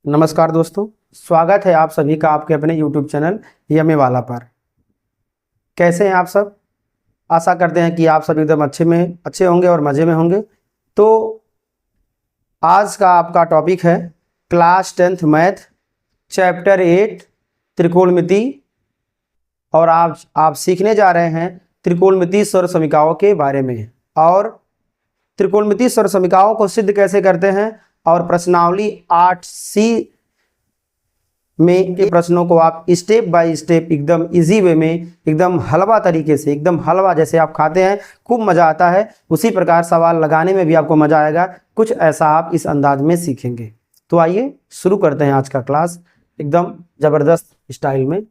नमस्कार दोस्तों, स्वागत है आप सभी का आपके अपने YouTube चैनल यमे वाला पर। कैसे हैं आप सब? आशा करते हैं कि आप सब एकदम अच्छे होंगे और मज़े में होंगे। तो आज का आपका टॉपिक है क्लास 10th मैथ चैप्टर 8 त्रिकोणमिति, और आप सीखने जा रहे हैं त्रिकोणमिति सर्वसमीकाओं के बारे में, और त्रिकोणमिति सर्वसमीकाओं को सिद्ध कैसे करते हैं, और प्रश्नावली 8C में के प्रश्नों को आप स्टेप बाय स्टेप एकदम इजी वे में, एकदम हलवा तरीके से, एकदम हलवा जैसे आप खाते हैं खूब मज़ा आता है, उसी प्रकार सवाल लगाने में भी आपको मज़ा आएगा। कुछ ऐसा आप इस अंदाज में सीखेंगे। तो आइए शुरू करते हैं आज का क्लास एकदम ज़बरदस्त स्टाइल में।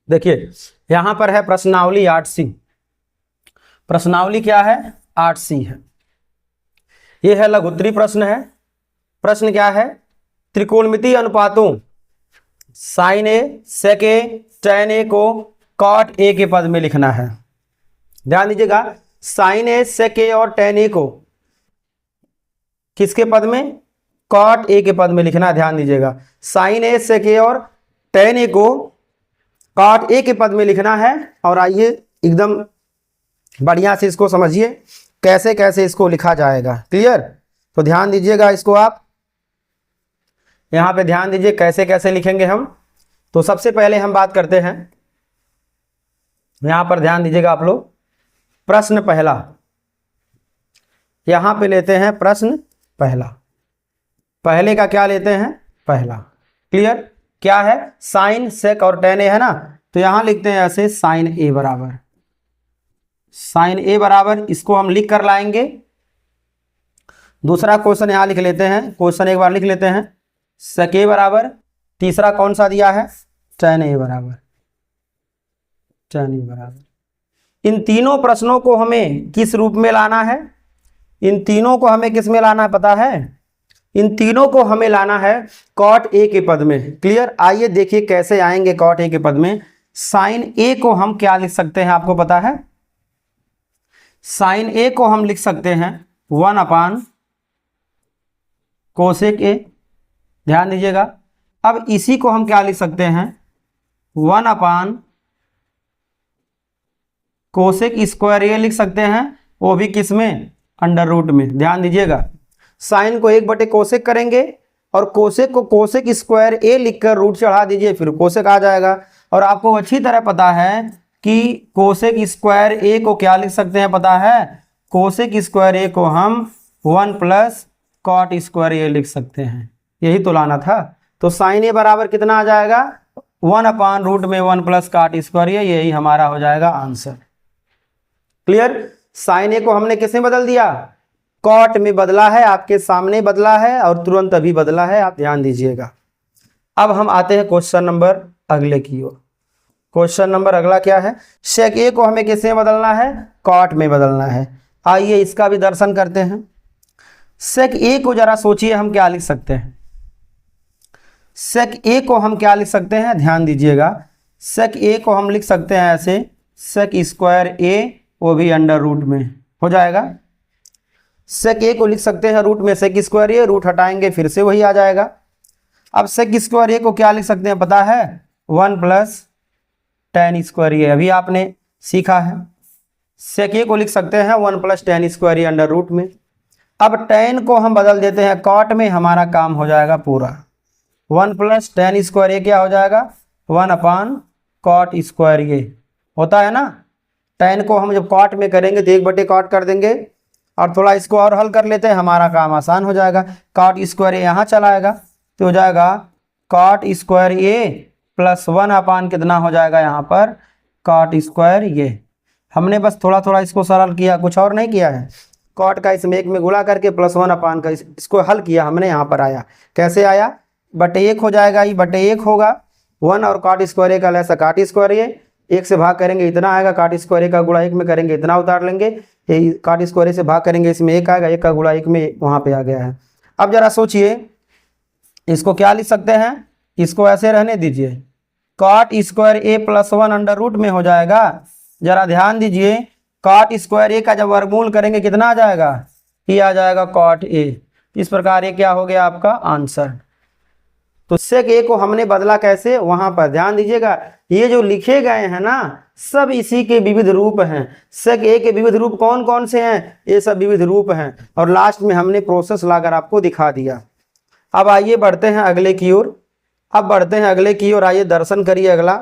देखिए यहाँ पर है प्रश्नावली 8C। प्रश्नावली क्या है? 8C है। ये है लघुत्तरी प्रश्न है। प्रश्न क्या है? त्रिकोणमिति अनुपातों sign A sec A tan A को कॉट ए के पद में लिखना है। ध्यान दीजिएगा, साइन ए सेक ए और टैन ए को किसके पद में? कॉट ए के पद में लिखना है। ध्यान दीजिएगा, साइन ए सेक ए और टैन ए को कॉट ए के पद में लिखना है। और आइए एकदम बढ़िया से इसको समझिए कैसे कैसे इसको लिखा जाएगा। क्लियर? तो ध्यान दीजिएगा, इसको आप यहाँ पे ध्यान दीजिए कैसे कैसे लिखेंगे हम। तो सबसे पहले हम बात करते हैं, यहाँ पर ध्यान दीजिएगा आप लोग। प्रश्न पहला, यहाँ पे लेते हैं प्रश्न पहला। पहले का क्या लेते हैं? पहला। क्लियर? क्या है? साइन सेक और टैन ए है ना, तो यहाँ लिखते हैं ऐसे साइन ए बराबर, साइन ए बराबर, इसको हम लिख कर लाएंगे। दूसरा क्वेश्चन यहाँ लिख लेते हैं, क्वेश्चन एक बार लिख लेते हैं, सेक ए बराबर, तीसरा कौन सा दिया है? टैन ए बराबर, टैन ए बराबर। इन तीनों प्रश्नों को हमें किस रूप में लाना है? इन तीनों को हमें किस में लाना है पता है? इन तीनों को हमें लाना है कॉट ए के पद में। क्लियर? आइए देखिए कैसे आएंगे कॉट ए के पद में। साइन ए को हम क्या लिख सकते हैं, आपको पता है? साइन ए को हम लिख सकते हैं 1 कोसेक ए। ध्यान दीजिएगा, अब इसी को हम क्या लिख सकते हैं? 1 कोसेक स्क्वायर ए लिख सकते हैं, वो भी किस में? अंडर रूट में। ध्यान दीजिएगा, साइन को 1 कोसेक करेंगे और कोसेक को कोसेक स्क्वायर ए लिखकर रूट चढ़ा दीजिए, फिर कोसेक आ जाएगा। और आपको अच्छी तरह पता है कि कोसेक स्क्वायर ए को क्या लिख सकते हैं पता है? कोसेक स्क्वायर ए को हम 1 कॉट स्क्वायर ए लिख सकते हैं। यही तो लाना था। तो साइन ए बराबर कितना आ जाएगा? 1/रूट में 1 कॉट स्क्वायर ए, यही हमारा हो जाएगा आंसर। क्लियर? साइन ए को हमने किस में बदल दिया? कॉट में बदला है, आपके सामने बदला है और तुरंत अभी बदला है, आप ध्यान दीजिएगा। अब हम आते हैं क्वेश्चन नंबर अगले की ओर। क्वेश्चन नंबर अगला क्या है? सेक ए को हमें किस में बदलना है? कॉट में बदलना है। आइए इसका भी दर्शन करते हैं। सेक ए को जरा सोचिए, हम क्या लिख सकते हैं? सेक ए को हम क्या लिख सकते हैं? ध्यान दीजिएगा, सेक ए को हम लिख सकते हैं ऐसे, सेक स्क्वायर ए, वो भी अंडर रूट में हो जाएगा। सेक ए को लिख सकते हैं रूट में सेक स्क्वायर ए, रूट हटाएंगे फिर से वही आ जाएगा। अब सेक स्क्वायर ए को क्या लिख सकते हैं पता है? 1 टैन स्क्वायर ए, अभी आपने सीखा है। सेक ए को लिख सकते हैं 1 tan square A under root में। अब टैन को हम बदल देते हैं कॉट में, हमारा काम हो जाएगा पूरा। 1 टैन स्क्वायर ए क्या हो जाएगा? 1 कॉट स्क्वायर ए होता है ना। टैन को हम जब कॉट में करेंगे तो 1 कॉट कर देंगे, और थोड़ा इसको और हल कर लेते हैं, हमारा काम आसान हो जाएगा। कॉट स्क्वायर ए यहाँ चला आएगा तो हो जाएगा कॉट स्क्वायर ए प्लस 1 कितना हो जाएगा यहाँ पर? कॉट स्क्वायर ए। हमने बस थोड़ा थोड़ा इसको सरल किया, कुछ और नहीं किया है। कॉट का इसमें एक में गुणा करके प्लस 1 का इसको हल किया हमने, यहाँ पर आया। कैसे आया? बटे 1 हो जाएगा, ये बटे 1 होगा। 1 और कॉट स्क्वायर ए का लैसा कॉट स्क्वायर ए, 1 से भाग करेंगे इतना आएगा, कॉट स्क्वायर ए का गुणा 1 में करेंगे इतना उतार लेंगे, कॉट स्क्वायर ए से भाग करेंगे इसमें 1 आएगा, 1 का गुणा 1 में वहाँ पे आ गया है। अब जरा सोचिए, इसको क्या लिख सकते हैं? इसको ऐसे रहने दीजिए, कॉट स्क्वायर ए प्लस 1 अंडर रूट में हो जाएगा। जरा ध्यान दीजिए, कॉट स्क्वायर ए का जब वर्गमूल करेंगे कितना आ जाएगा? ये आ जाएगा कॉट ए। इस प्रकार ये क्या हो गया आपका आंसर। तो सेक ए को हमने बदला कैसे, वहां पर ध्यान दीजिएगा, ये जो लिखे गए हैं ना सब इसी के विविध रूप हैं। सेक ए के विविध रूप कौन कौन से हैं, ये सब विविध रूप हैं, और लास्ट में हमने प्रोसेस लाकर आपको दिखा दिया। अब आइए बढ़ते हैं अगले की ओर। अब बढ़ते हैं अगले की ओर, आइए दर्शन करिए अगला।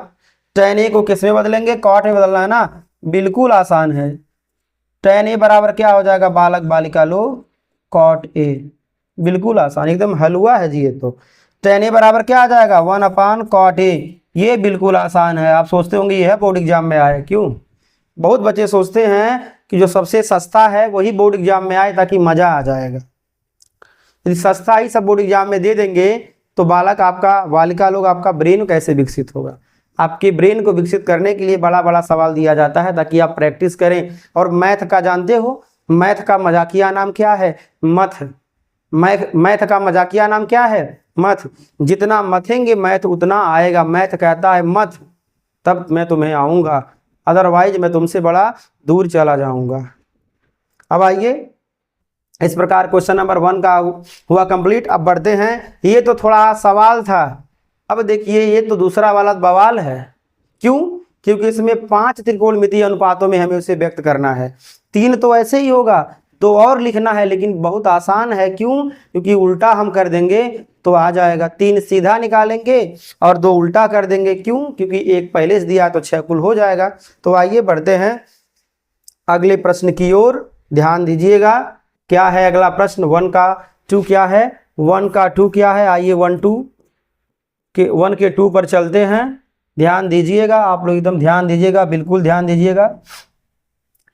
tan ए को किस में बदलेंगे, कॉट में बदलना है ना, बिल्कुल आसान है। tan ए बराबर क्या हो जाएगा बालक बालिका लोग, कॉट ए, बिल्कुल आसान, एकदम हलवा है जी ये तो। tan ए बराबर क्या आ जाएगा 1/cot a, ये बिल्कुल आसान है। आप सोचते होंगे ये है बोर्ड एग्जाम में आए, क्यों, बहुत बच्चे सोचते हैं कि जो सबसे सस्ता है वही बोर्ड एग्जाम में आए ताकि मजा आ जाएगा। यदि सस्ता ही सब बोर्ड एग्जाम में दे देंगे तो बालक आपका बालिका लोग आपका ब्रेन कैसे विकसित होगा। आपके ब्रेन को विकसित करने के लिए बड़ा बड़ा सवाल दिया जाता है ताकि आप प्रैक्टिस करें। और मैथ का जानते हो, मैथ का मजाकिया नाम क्या है, मथ। मैथ का मजाकिया नाम क्या है, मथ। जितना मथेंगे मैथ उतना आएगा। मैथ कहता है मथ, तब मैं तुम्हें आऊँगा, अदरवाइज मैं तुमसे बड़ा दूर चला जाऊँगा। अब आइए, इस प्रकार क्वेश्चन नंबर 1 का हुआ कंप्लीट। अब बढ़ते हैं, ये तो थोड़ा सवाल था। अब देखिए ये तो दूसरा वाला बवाल है। क्यों, क्योंकि इसमें 5 त्रिकोणमितीय अनुपातों में हमें उसे व्यक्त करना है। 3 तो ऐसे ही होगा, 2 और लिखना है, लेकिन बहुत आसान है। क्यों, क्योंकि उल्टा हम कर देंगे तो आ जाएगा। 3 सीधा निकालेंगे और 2 उल्टा कर देंगे। क्यों, क्योंकि 1 पहले से दिया तो 6 कुल हो जाएगा। तो आइए बढ़ते हैं अगले प्रश्न की ओर, ध्यान दीजिएगा। क्या है अगला प्रश्न, 1 का 2 क्या है, 1 का 2 क्या है। आइए 1 के 2 पर चलते हैं। ध्यान दीजिएगा आप लोग, एकदम ध्यान दीजिएगा, बिल्कुल ध्यान दीजिएगा।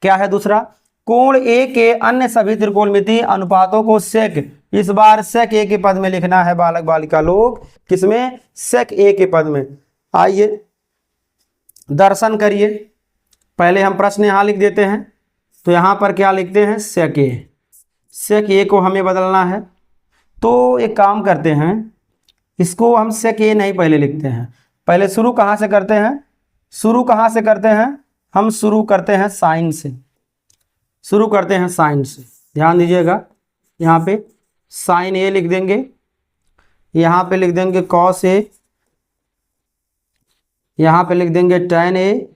क्या है दूसरा, कोण ए के अन्य सभी त्रिकोणमितीय अनुपातों को सेक, इस बार सेक ए के पद में लिखना है बालक बालिका लोग, किसमें, सेक ए के पद में। आइए दर्शन करिए। पहले हम प्रश्न यहां लिख देते हैं, तो यहां पर क्या लिखते हैं, सेक ए। सेक ए को हमें बदलना है, तो एक काम करते हैं, इसको हम सेक ए नहीं पहले लिखते हैं। पहले शुरू कहाँ से करते हैं, शुरू कहाँ से करते हैं, हम शुरू करते हैं साइन से, शुरू करते हैं साइन से। ध्यान दीजिएगा, यहाँ पे साइन ए लिख देंगे, यहाँ पे लिख देंगे कॉस ए, यहाँ पे लिख देंगे tan ए,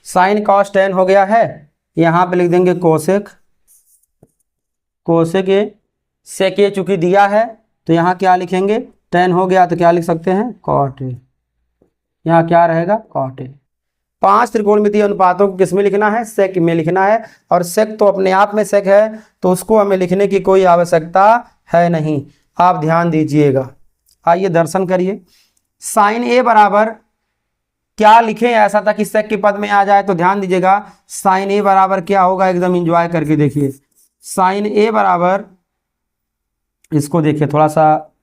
साइन कॉस tan हो गया है। यहाँ पे लिख देंगे कोसेक, कोसेक ए। सेक ए चूंकि दिया है तो यहाँ क्या लिखेंगे, tan हो गया तो क्या लिख सकते हैं, कॉट ए। यहाँ क्या रहेगा, कॉट ए। 5 त्रिकोणमितीय अनुपातों को किस में लिखना है, सेक में लिखना है। और सेक तो अपने आप में सेक है, तो उसको हमें लिखने की कोई आवश्यकता है नहीं। आप ध्यान दीजिएगा, आइए दर्शन करिए। साइन ए बराबर क्या लिखें ऐसा था कि सेक के पद में आ जाए, तो ध्यान दीजिएगा साइन ए बराबर क्या होगा, एकदम इंजॉय करके देखिए। साइन ए बराबर, इसको देखिए थोड़ा सा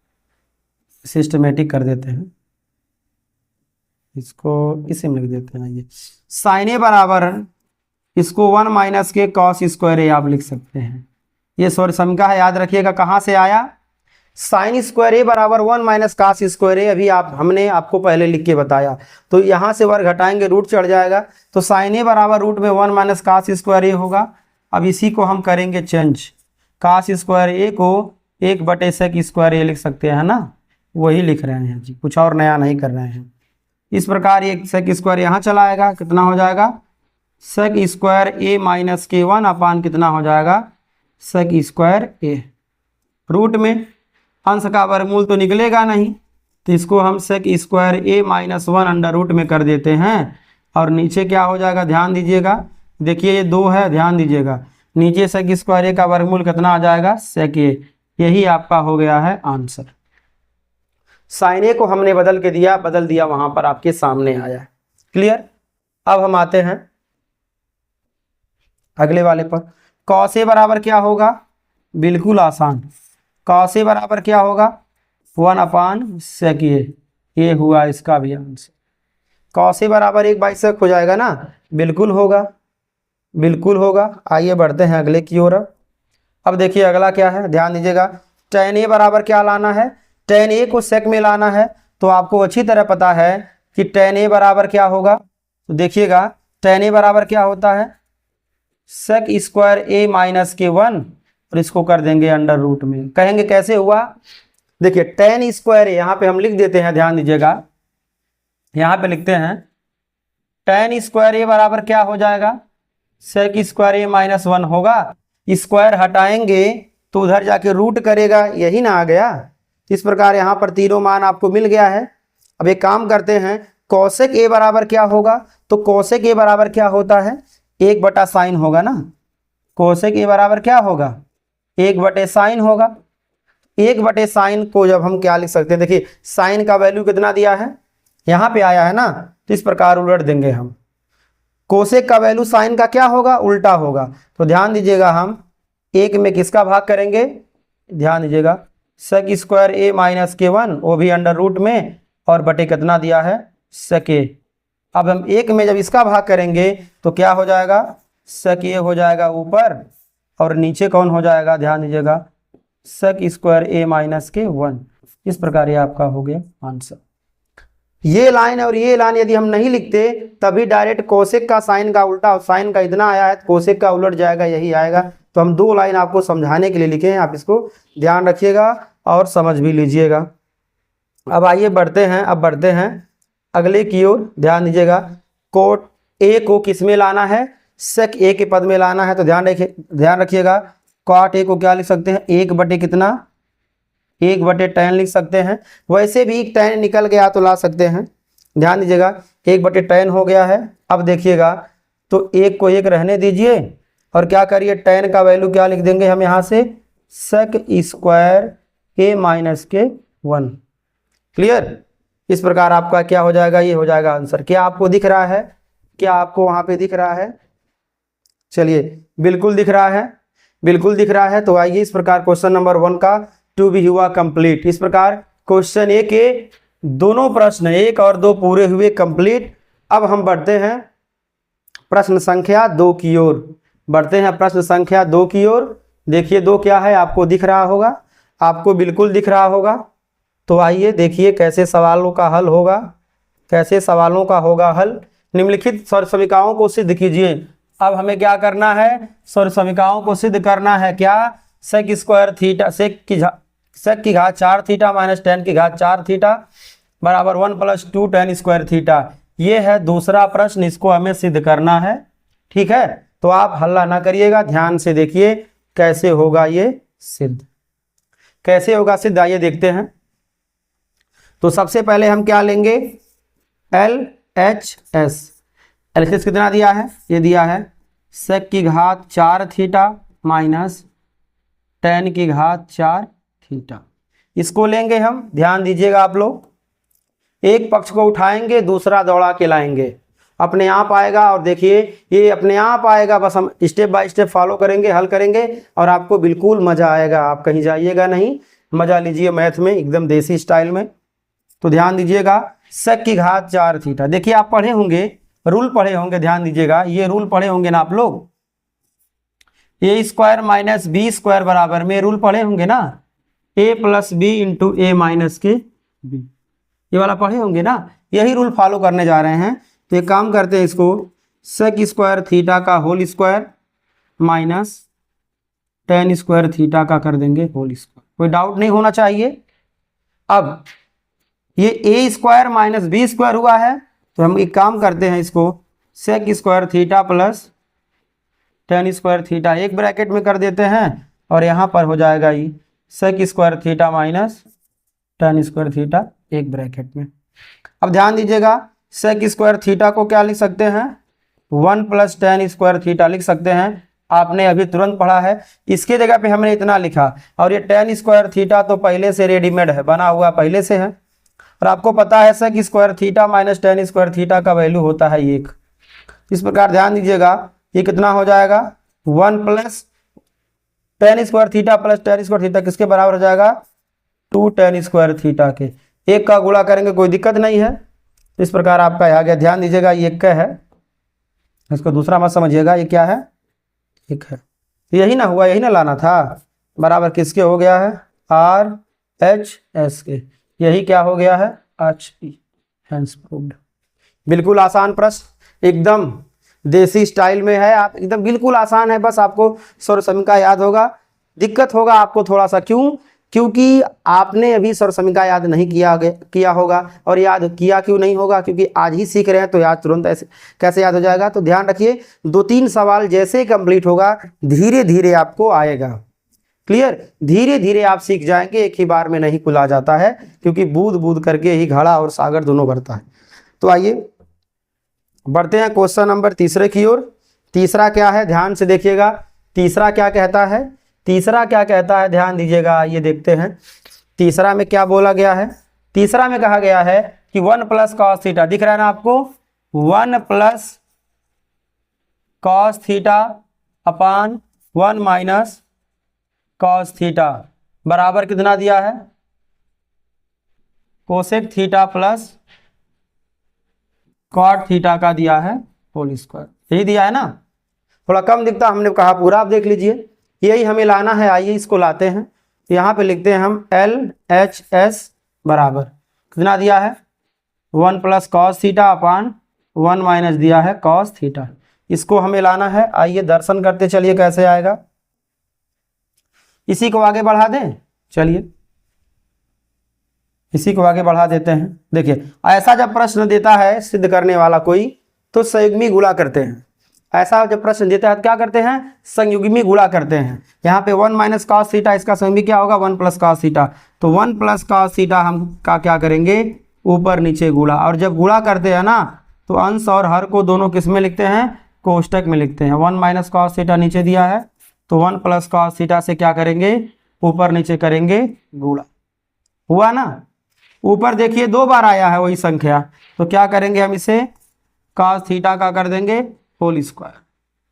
सिस्टमेटिक कर देते हैं, इसको इसी में लिख देते हैं। ये साइन ए बराबर, इसको 1 माइनस के कॉस स्क्वायर ए आप लिख सकते हैं। ये सॉरी समीका है, याद रखिएगा कहाँ से आया, साइन स्क्वायर ए बराबर 1 माइनस कास स्क्वायर ए। अभी हमने आपको पहले लिख के बताया, तो यहाँ से वर्ग घटाएंगे रूट चढ़ जाएगा, तो साइन ए बराबर रूट में 1 माइनस कास स्क्वायर ए होगा। अब इसी को हम करेंगे चेंज, कास स्क्वायर ए को 1/सेक स्क्वायर ए लिख सकते हैं ना, वही लिख रहे हैं जी, कुछ और नया नहीं कर रहे हैं। इस प्रकार ये सेक स्क्वायर यहाँ चला आएगा, कितना हो जाएगा, सेक स्क्वायर ए माइनस के 1 अपान कितना हो जाएगा, सेक स्क्वायर ए। रूट में अंश का वर्गमूल तो निकलेगा नहीं, तो इसको हम सेक स्क्वायर ए माइनस 1 अंडर रूट में कर देते हैं। और नीचे क्या हो जाएगा, ध्यान दीजिएगा, देखिए ये 2 है, ध्यान दीजिएगा, नीचे सेक स्क्वायर ए का वर्गमूल कितना आ जाएगा, सेक ए। यही आपका हो गया है आंसर। साइन ए को हमने बदल के दिया, बदल दिया, वहां पर आपके सामने आया। क्लियर। अब हम आते हैं अगले वाले पर। कॉस ए बराबर क्या होगा, बिल्कुल आसान, कॉस ए बराबर क्या होगा, 1/सेक ए। ये हुआ इसका भी आंसर। कॉस ए बराबर 1/सेक हो जाएगा ना, बिल्कुल होगा, बिल्कुल होगा। आइए बढ़ते हैं अगले की ओर। अब देखिए अगला क्या है, ध्यान दीजिएगा, tan ए बराबर क्या लाना है, tan ए को सेक में लाना है। तो आपको अच्छी तरह पता है कि tan ए बराबर क्या होगा, तो देखिएगा tan ए बराबर क्या होता है, सेक स्क्वायर ए माइनस के 1 और इसको कर देंगे अंडर रूट में। कहेंगे कैसे हुआ, देखिए tan स्क्वायर ए, यहाँ पे हम लिख देते हैं, ध्यान दीजिएगा, यहाँ पे लिखते हैं tan स्क्वायर ए बराबर क्या हो जाएगा, sec स्क्वायर ए माइनस 1 होगा। स्क्वायर हटाएंगे तो उधर जाके रूट करेगा, यही ना आ गया। इस प्रकार यहाँ पर तीनों मान आपको मिल गया है। अब एक काम करते हैं, कोसेक ए बराबर क्या होगा, तो कोसेक ए बराबर क्या होता है, 1/sin होगा ना। कोसेक ए बराबर क्या होगा, 1/sin होगा। 1/sin को जब हम क्या लिख सकते हैं, देखिए साइन का वैल्यू कितना दिया है, यहाँ पे आया है ना, तो इस प्रकार उलट देंगे हम। कोसेक का वैल्यू साइन का क्या होगा, उल्टा होगा। तो ध्यान दीजिएगा, हम 1 में किसका भाग करेंगे, ध्यान दीजिएगा sec स्क्वायर ए माइनस k1, वो भी अंडर रूट में, और बटे कितना दिया है, sec a। अब हम 1 में जब इसका भाग करेंगे तो क्या हो जाएगा, sec a हो जाएगा ऊपर, और नीचे कौन हो जाएगा, ध्यान दीजिएगा sec स्क्वायर ए माइनस k1। इस प्रकार ये आपका हो गया आंसर। ये लाइन और ये लाइन यदि हम नहीं लिखते तभी डायरेक्ट कोसेक का साइन का उल्टा, साइन का इतना आया है कोसेक का उलट जाएगा, यही आएगा। तो हम 2 लाइन आपको समझाने के लिए लिखे हैं, आप इसको ध्यान रखिएगा और समझ भी लीजिएगा। अब आइए बढ़ते हैं, अब बढ़ते हैं अगले की ओर। ध्यान दीजिएगा, कोट ए को किस में लाना है, सेक ए के पद में लाना है। तो ध्यान रखिएगा, कॉट ए को क्या लिख सकते हैं, 1 कितना, 1/tan लिख सकते हैं। वैसे भी tan निकल गया तो ला सकते हैं। ध्यान दीजिएगा 1/tan हो गया है। अब देखिएगा, तो 1 को 1 रहने दीजिए और क्या करिए, tan का वैल्यू क्या लिख देंगे हम यहाँ से, sec स्क्वायर ए माइनस k1। क्लियर। इस प्रकार आपका क्या हो जाएगा, ये हो जाएगा आंसर। क्या आपको दिख रहा है, क्या आपको वहां पे दिख रहा है, चलिए बिल्कुल दिख रहा है, बिल्कुल दिख रहा है। तो आइए इस प्रकार क्वेश्चन नंबर 1 का टू भी हुआ कंप्लीट। इस प्रकार क्वेश्चन ए के दोनों प्रश्न 1 और 2 पूरे हुए कंप्लीट। अब हम बढ़ते हैं प्रश्न संख्या 2 की ओर, बढ़ते हैं प्रश्न संख्या 2 की ओर। देखिए 2 क्या है, आपको दिख रहा होगा, आपको बिल्कुल दिख रहा होगा। तो आइए देखिए कैसे सवालों का हल होगा, कैसे सवालों का होगा हल। निम्नलिखित सर्वसमीकाओं को सिद्ध कीजिए। अब हमें क्या करना है, सर्वसमीकाओं को सिद्ध करना है। क्या, सेक स्क्वायर थीटा, सेक की घात 4 थीटा माइनस tan की घात 4 थीटा बराबर 1 + 2 tan स्क्वायर थीटा। ये है दूसरा प्रश्न, इसको हमें सिद्ध करना है। ठीक है, तो आप हल्ला ना करिएगा, ध्यान से देखिए कैसे होगा ये सिद्ध, कैसे होगा सिद्ध, आइए देखते हैं। तो सबसे पहले हम क्या लेंगे, LHS। LHS कितना दिया है, ये दिया है सेक की घात 4 थीटा माइनस tan की घात 4 थीटा। इसको लेंगे हम, ध्यान दीजिएगा आप लोग, एक पक्ष को उठाएंगे दूसरा दौड़ा के लाएंगे, अपने आप आएगा। और देखिए ये अपने आप आएगा, बस हम स्टेप बाय स्टेप फॉलो करेंगे, हल करेंगे और आपको बिल्कुल मजा आएगा, आप कहीं जाइएगा नहीं, मजा लीजिए मैथ में एकदम देसी स्टाइल में। तो ध्यान दीजिएगा, सेक की घात 4 थीटा, देखिए आप पढ़े होंगे, रूल पढ़े होंगे, ध्यान दीजिएगा ये रूल पढ़े होंगे ना आप लोग, ए स्क्वायर माइनस बी स्क्वायर बराबर में रूल पढ़े होंगे ना, a + b × a - k b, ये वाला पढ़े होंगे ना, यही रूल फॉलो करने जा रहे हैं। तो एक काम करते हैं, इसको सेक स्क्वायर थीटा का whole square minus tan square theta का कर देंगे होल स्क्वायर, कोई डाउट नहीं होना चाहिए। अब ये a square minus B square हुआ है, तो हम एक काम करते हैं, इसको sec square theta plus tan square theta एक ब्रैकेट में कर देते हैं, और यहाँ पर हो जाएगा ये sec square theta minus tan square theta एक ब्रैकेट में। अब ध्यान दीजिएगा, सेक स्क्वायर थीटा को क्या लिख सकते हैं, 1 + tan स्क्वायर थीटा लिख सकते हैं। आपने अभी तुरंत पढ़ा है, इसके जगह पे हमने इतना लिखा, और ये tan स्क्वायर थीटा तो पहले से रेडीमेड है, बना हुआ पहले से है। और आपको पता है sec square theta minus tan square theta का वैल्यू होता है 1। इस प्रकार ध्यान दीजिएगा, ये कितना हो जाएगा, 1 + tan square theta plus tan square theta किसके बराबर हो जाएगा, 2 tan स्क्वायर थीटा के। एक का गुणा करेंगे कोई दिक्कत नहीं है। इस प्रकार आपका आ गया, ध्यान दीजिएगा ये 1 का है, इसको दूसरा मत समझिएगा, ये क्या है, 1 है। यही ना हुआ, यही ना लाना था, बराबर किसके हो गया है, RHS के, यही क्या हो गया है, HE। Hence proved. बिल्कुल आसान प्रश्न, एकदम देसी स्टाइल में है, आप एकदम बिल्कुल आसान है, बस आपको सर्वसमीका याद होगा। दिक्कत होगा आपको थोड़ा सा, क्यों? क्योंकि आपने अभी सर्वसमीका याद नहीं किया होगा। और याद किया क्यों नहीं होगा? क्योंकि आज ही सीख रहे हैं, तो याद तुरंत ऐसे कैसे याद हो जाएगा? तो ध्यान रखिए, 2-3 सवाल जैसे कंप्लीट होगा धीरे धीरे आपको आएगा। क्लियर? धीरे धीरे आप सीख जाएंगे, एक ही बार में नहीं खुला जाता है, क्योंकि बूंद बूंद करके ही घड़ा और सागर दोनों भरता है। तो आइए बढ़ते हैं क्वेश्चन नंबर तीसरे की ओर। तीसरा क्या है, ध्यान से देखिएगा। तीसरा क्या कहता है? तीसरा क्या कहता है, ध्यान दीजिएगा। ये देखते हैं तीसरा में क्या बोला गया है। तीसरा में कहा गया है कि 1 प्लस कॉस थीटा, दिख रहा है ना आपको? 1 plus cos theta upon 1 minus cos theta बराबर कितना दिया है? Cosec theta plus cot theta का दिया है होल स्क्वायर। यही दिया है ना? थोड़ा कम दिखता, हमने कहा पूरा, आप देख लीजिए। यही हमें लाना है। आइए इसको लाते हैं। यहाँ पे लिखते हैं हम LHS बराबर कितना दिया है? 1 plus cos theta upon 1 minus दिया है कॉस थीटा। इसको हमें लाना है। आइए दर्शन करते चलिए कैसे आएगा। इसी को आगे बढ़ा दें, चलिए इसी को आगे बढ़ा देते हैं। देखिए, ऐसा जब प्रश्न देता है सिद्ध करने वाला कोई, तो संयुग्मी गुणा करते हैं। ऐसा जब प्रश्न देता है तो क्या करते हैं? संयुग्मी गुणा करते हैं। यहाँ पे 1 माइनस कॉस थीटा, इसका संयुग्मी क्या होगा? 1 प्लस कॉस थीटा। तो 1 प्लस कॉस थीटा हम क्या करेंगे? ऊपर नीचे गुणा। और जब गुणा करते हैं ना, तो अंश और हर को दोनों किस में लिखते हैं? कोष्टक में लिखते हैं। 1 माइनस कॉस थीटा नीचे दिया है, तो 1 प्लस कॉस थीटा से क्या करेंगे? ऊपर नीचे करेंगे गुणा। हुआ ना? ऊपर देखिए 2 बार आया है वही संख्या, तो क्या करेंगे हम? इसे कॉस थीटा का कर देंगे होल स्क्वायर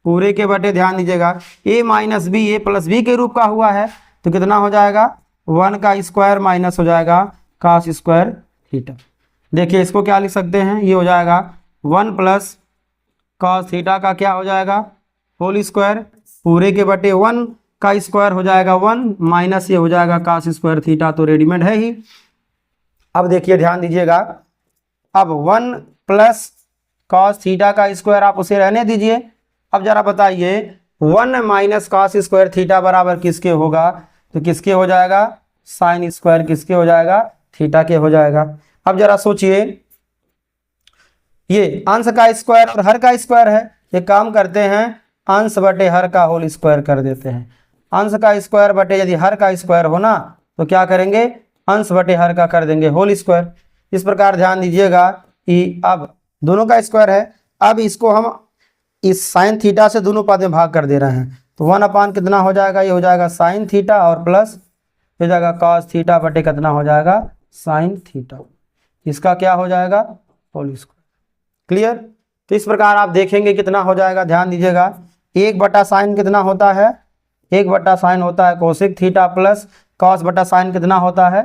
पूरे के बटे। ध्यान दीजिएगा, a minus B a plus B के रूप का हुआ है, तो कितना हो जाएगा? 1 का स्क्वायर माइनस हो जाएगा कॉस स्क्वायर थीटा। देखिए इसको क्या लिख सकते हैं? ये हो जाएगा 1 प्लस कॉस थीटा का क्या हो जाएगा? होल स्क्वायर पूरे के बटे 1 का स्क्वायर हो जाएगा 1 माइनस ये हो जाएगा कॉस स्क्वायर थीटा, तो रेडीमेड है ही। अब देखिए ध्यान दीजिएगा, अब 1 प्लस कॉस थीटा का स्क्वायर आप उसे रहने दीजिए। अब जरा बताइए 1 माइनस कॉस स्क्वायर थीटा बराबर किसके होगा? तो किसके हो जाएगा? साइन स्क्वायर किसके हो जाएगा? थीटा के हो जाएगा। अब जरा सोचिए, ये अंश का स्क्वायर और हर का स्क्वायर है। एक काम करते हैं, अंश बटे हर का होल स्क्वायर कर देते हैं। अंश का स्क्वायर बटे यदि हर का स्क्वायर हो ना, तो क्या करेंगे? अंश बटे हर का कर देंगे होल स्क्वायर। इस प्रकार ध्यान दीजिएगा कि अब दोनों का स्क्वायर है। अब इसको हम इस साइन थीटा से दोनों पद में भाग कर दे रहे हैं, तो 1 अपान कितना हो जाएगा? ये हो जाएगा साइन थीटा और प्लस हो जाएगा कॉस थीटा बटे कितना हो जाएगा? Sine theta. इसका क्या हो जाएगा? Whole square. क्लियर? तो इस प्रकार आप देखेंगे कितना हो जाएगा। ध्यान दीजिएगा, 1 बटा साइन कितना होता है? 1 बटा साइन होता है कोसेक थीटा प्लस कॉस बटा साइन कितना होता है?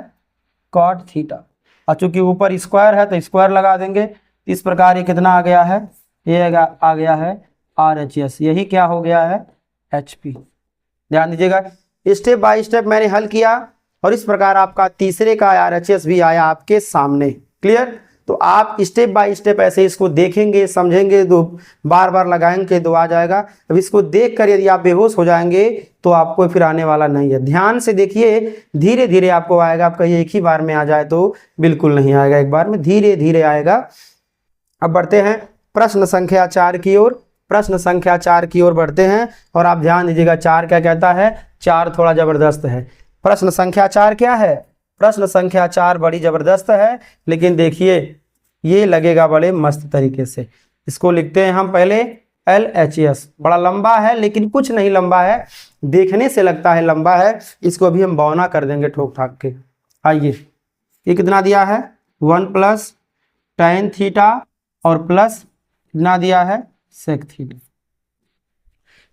Cot theta. और चूंकि ऊपर स्क्वायर है तो स्क्वायर लगा देंगे। इस प्रकार ये कितना आ गया है? ये आ गया है RHS। यही क्या हो गया है? HP। ध्यान दीजिएगा, स्टेप बाय स्टेप मैंने हल किया और इस प्रकार आपका तीसरे का RHS भी आया आपके सामने। क्लियर? तो आप स्टेप बाय स्टेप ऐसे इसको देखेंगे, समझेंगे, दो बार बार लगाएंगे तो आ जाएगा। अब इसको देखकर यदि आप बेहोश हो जाएंगे तो आपको फिर आने वाला नहीं है। ध्यान से देखिए, धीरे धीरे आपको आएगा। आपका ये एक ही बार में आ जाए तो बिल्कुल नहीं आएगा, एक बार में धीरे धीरे आएगा। अब बढ़ते हैं प्रश्न संख्या 4 की ओर। प्रश्न संख्या 4 की ओर बढ़ते हैं और आप ध्यान दीजिएगा 4 क्या कहता है? 4 थोड़ा जबरदस्त है। प्रश्न संख्या 4 क्या है? प्रश्न संख्या 4 बड़ी जबरदस्त है, लेकिन देखिए ये लगेगा बड़े मस्त तरीके से। इसको लिखते हैं हम पहले LHS। बड़ा लंबा है लेकिन कुछ नहीं लंबा है, देखने से लगता है लंबा है। इसको अभी हम बौना कर देंगे ठोक ठाक के। आइए, ये कितना दिया है? 1 प्लस tan थीटा और प्लस कितना दिया है? सेक थीटा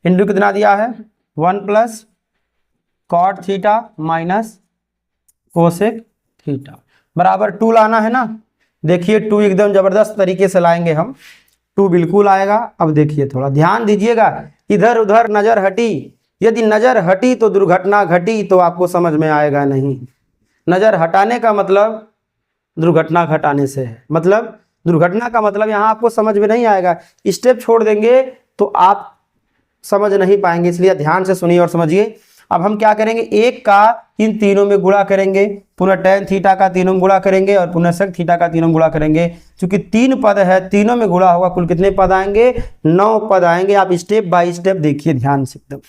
इंटू कितना दिया है? 1 plus cot theta minus cosec theta बराबर 2 लाना है ना। देखिए 2 एकदम जबरदस्त तरीके से लाएंगे हम, 2 बिल्कुल आएगा। अब देखिए थोड़ा ध्यान दीजिएगा, इधर उधर नजर हटी, यदि नजर हटी तो दुर्घटना घटी, तो आपको समझ में आएगा नहीं। नजर हटाने का मतलब दुर्घटना घटाने से है, मतलब दुर्घटना का मतलब यहाँ आपको समझ में नहीं आएगा। स्टेप छोड़ देंगे तो आप समझ नहीं पाएंगे, इसलिए ध्यान से सुनिए और समझिए। अब हम क्या करेंगे, एक का इन तीनों में गुणा करेंगे, पुनः tan थीटा का तीनों में गुणा करेंगे और पुनः sec थीटा का तीनों में गुणा करेंगे। चूंकि 3 पद है, तीनों में गुणा होगा, कुल कितने पद आएंगे, 9 पद आएंगे। आप स्टेप बाय स्टेप देखिए ध्यान से एकदम।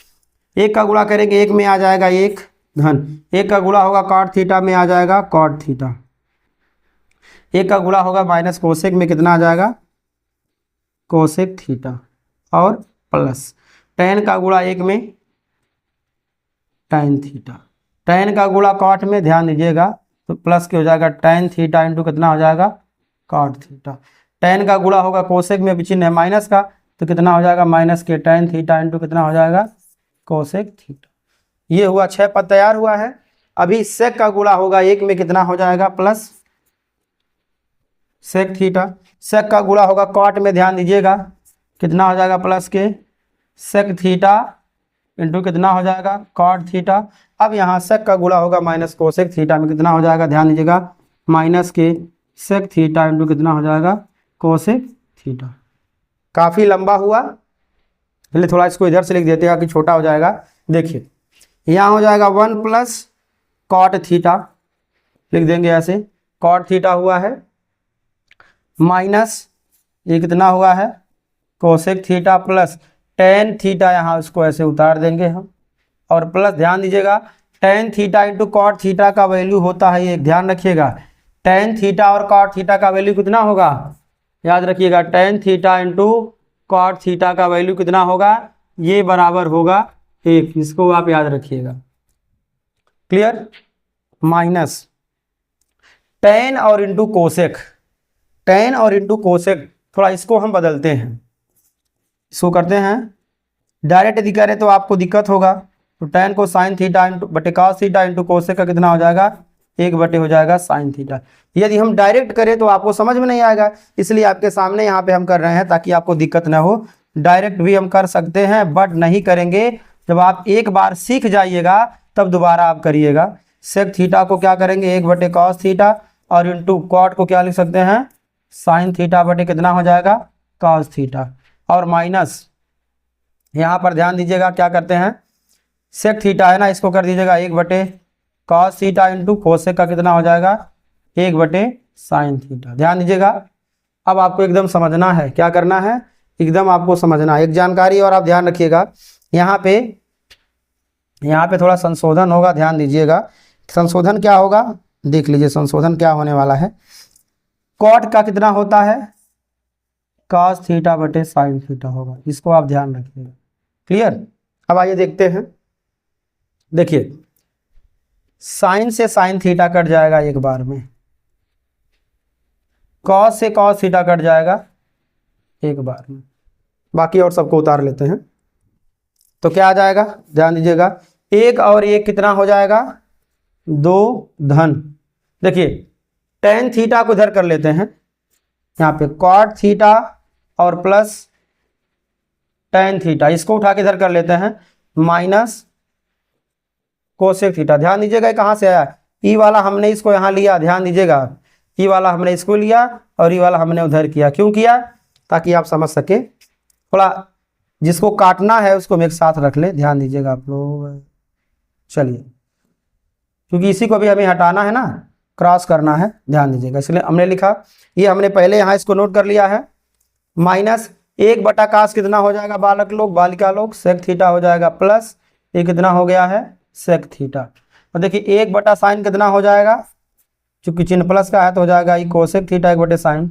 एक का गुणा करेंगे, एक में आ जाएगा एक धन, एक का गुणा होगा cot थीटा में आ जाएगा cot थीटा, एक का गुणा होगा माइनस कोसेक में कितना आ जाएगा कोसेक थीटा, और प्लस tan का गुणा एक में tan थीटा, tan का गुणा cot में ध्यान दीजिएगा तो प्लस के हो जाएगा tan थीटा इंटू कितना हो जाएगा cot थीटा, tan का गुणा होगा कोसेक में, चिन्ह है माइनस का, तो कितना हो जाएगा माइनस के tan थीटा इंटू कितना हो जाएगा कोसेक थीटा। ये हुआ 6 पद तैयार हुआ है। अभी sec का गुणा होगा एक में कितना हो जाएगा प्लस sec थीटा, sec का गुणा होगा cot में, ध्यान दीजिएगा कितना हो जाएगा प्लस के sec थीटा इंटू कितना हो जाएगा cot थीटा। अब यहाँ sec का गुणा होगा माइनस कोसेक थीटा में कितना हो जाएगा, ध्यान दीजिएगा माइनस के sec थीटा इंटू कितना हो जाएगा कोसेक थीटा। काफ़ी लंबा हुआ, पहले थोड़ा इसको इधर से लिख देते हैं कि छोटा हो जाएगा। देखिए यहाँ हो जाएगा 1 प्लस cot थीटा, लिख देंगे ऐसे, cot थीटा हुआ है, माइनस ये कितना हुआ है cosec theta, plus tan theta, यहाँ उसको ऐसे उतार देंगे हम, और प्लस ध्यान दीजिएगा tan theta into cot theta का वैल्यू होता है ये, ध्यान रखिएगा tan थीटा और cot थीटा का वैल्यू कितना होगा, याद रखिएगा tan theta into cot theta का वैल्यू कितना होगा, ये बराबर होगा 1, इसको आप याद रखिएगा। क्लियर, माइनस tan और इंटू कोसेक, tan और इंटू कोसेक, थोड़ा इसको हम बदलते हैं, इसको करते हैं डायरेक्ट यदि करें तो आपको दिक्कत होगा, तो tan को sin थीटा इंटू बटे cos थीटा इंटू कोसेक का कितना हो जाएगा 1 बटे हो जाएगा sin थीटा। यदि हम डायरेक्ट करें तो आपको समझ में नहीं आएगा, इसलिए आपके सामने यहाँ पे हम कर रहे हैं ताकि आपको दिक्कत ना हो। डायरेक्ट भी हम कर सकते हैं बट नहीं करेंगे, जब आप एक बार सीख जाइएगा तब दोबारा आप करिएगा। sec थीटा को क्या करेंगे 1 बटे cos थीटा और इंटू cot को क्या लिख सकते हैं sin थीटा बटे कितना हो जाएगा cos थीटा, और माइनस यहाँ पर ध्यान दीजिएगा क्या करते हैं sec थीटा है ना, इसको कर दीजिएगा 1 बटे cos थीटा इंटू कोसेक का कितना हो जाएगा 1 बटे sin थीटा। ध्यान दीजिएगा, अब आपको एकदम समझना है, क्या करना है एकदम आपको समझना है एक जानकारी। और आप ध्यान रखिएगा यहाँ पे थोड़ा संशोधन होगा, ध्यान दीजिएगा संशोधन क्या होगा, देख लीजिए संशोधन क्या होने वाला है। cot का कितना होता है cos थीटा बटे sin थीटा होगा, इसको आप ध्यान रखिएगा। क्लियर, अब आइए देखते हैं। देखिए sin से sin थीटा कट जाएगा एक बार में, cos से cos थीटा कट जाएगा एक बार में, बाकी और सबको उतार लेते हैं तो क्या आ जाएगा, ध्यान दीजिएगा 1 और 1 कितना हो जाएगा 2 धन। देखिए tan थीटा को इधर कर लेते हैं, यहाँ पे cot थीटा और प्लस tan थीटा, इसको उठा के इधर कर लेते हैं माइनस कोसेक थीटा। ध्यान दीजिएगा कहाँ से आया, ई वाला हमने इसको यहाँ लिया, ध्यान दीजिएगा ई वाला हमने इसको लिया और ई वाला हमने उधर किया, क्यों किया ताकि आप समझ सके। थोड़ा जिसको काटना है उसको हम एक साथ रख ले, ध्यान दीजिएगा आप लोग। चलिए क्योंकि इसी को भी हमें हटाना है ना, क्रॉस करना है, ध्यान दीजिएगा, इसलिए हमने लिखा, ये हमने पहले यहाँ इसको नोट कर लिया है। माइनस 1 बटा cos कितना हो जाएगा बालक लोग बालिका लोग sec थीटा हो जाएगा, प्लस ये कितना हो गया है sec थीटा। और देखिए 1 बटा साइन कितना हो जाएगा, चूंकि चिन्ह प्लस का है तो हो जाएगा ये कोसेक थीटा 1 बटे साइन